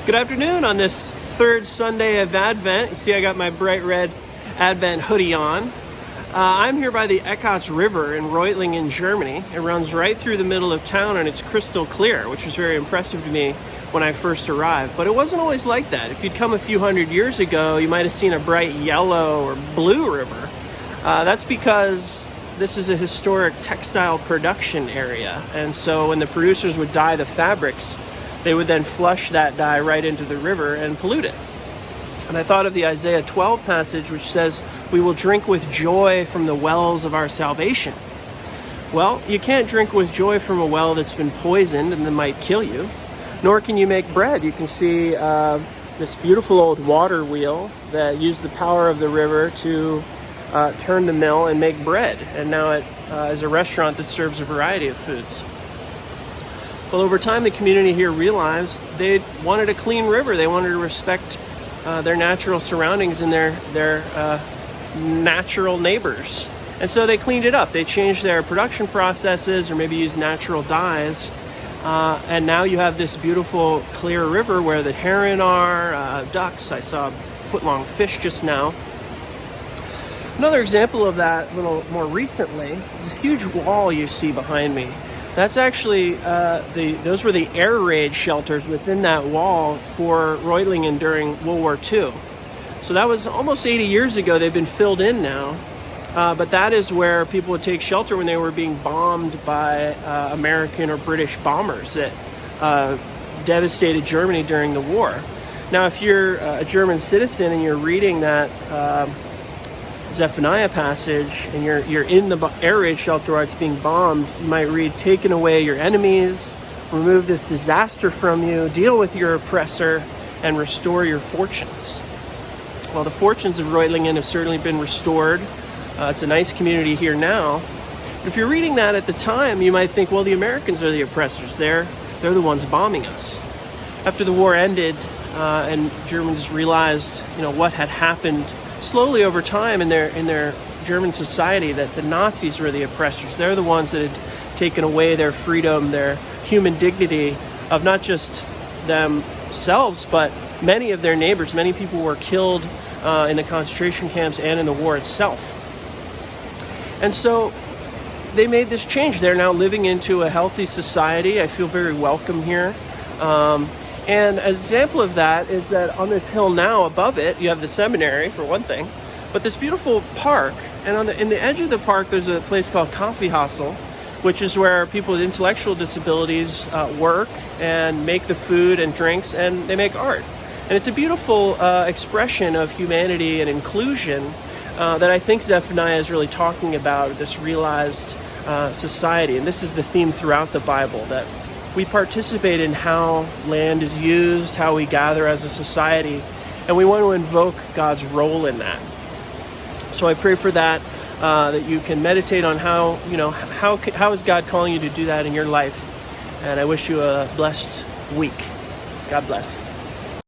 Good afternoon on this third Sunday of Advent. You see I got my bright red Advent hoodie on. I'm here by the Echaz River in Reutlingen, Germany. It runs right through the middle of town and it's crystal clear, which was very impressive to me when I first arrived. But it wasn't always like that. If you'd come a few hundred years ago, you might have seen a bright yellow or blue river. That's because this is a historic textile production area. And so when the producers would dye the fabrics, they would then flush that dye right into the river and pollute it. And I thought of the Isaiah 12 passage, which says, "We will drink with joy from the wells of our salvation." Well, you can't drink with joy from a well that's been poisoned and that might kill you, nor can you make bread. You can see this beautiful old water wheel that used the power of the river to turn the mill and make bread. And now it is a restaurant that serves a variety of foods. Well, over time, the community here realized they wanted a clean river. They wanted to respect their natural surroundings and their natural neighbors. And so they cleaned it up. They changed their production processes or maybe used natural dyes. And now you have this beautiful, clear river where the heron are, ducks. I saw a foot-long fish just now. Another example of that a little more recently is this huge wall you see behind me. That's actually, those were the air raid shelters within that wall for Reutlingen during World War II. So that was almost 80 years ago. They've been filled in now. But that is where people would take shelter when they were being bombed by American or British bombers that devastated Germany during the war. Now, if you're a German citizen and you're reading that Zephaniah passage and you're in the air raid shelter where it's being bombed, you might read, "Taken away your enemies, remove this disaster from you, deal with your oppressor, and restore your fortunes." Well, the fortunes of Reutlingen have certainly been restored. It's a nice community here now. But if you're reading that at the time, you might think, well, the Americans are the oppressors. They're the ones bombing us. After the war ended and Germans realized, what had happened slowly over time in their German society, that the Nazis were the oppressors. They're the ones that had taken away their freedom, their human dignity of not just themselves, but many of their neighbors. Many people were killed in the concentration camps and in the war itself. And so they made this change. They're now living into a healthy society. I feel very welcome here. And an example of that is that on this hill now above it, you have the seminary for one thing, but this beautiful park. And in the edge of the park, there's a place called Kaffeehasel, which is where people with intellectual disabilities work and make the food and drinks, and they make art. And it's a beautiful expression of humanity and inclusion that I think Zephaniah is really talking about, this realized society. And this is the theme throughout the Bible, that we participate in how land is used, how we gather as a society, and we want to invoke God's role in that. So I pray for that, that you can meditate on how is God calling you to do that in your life. And I wish you a blessed week. God bless.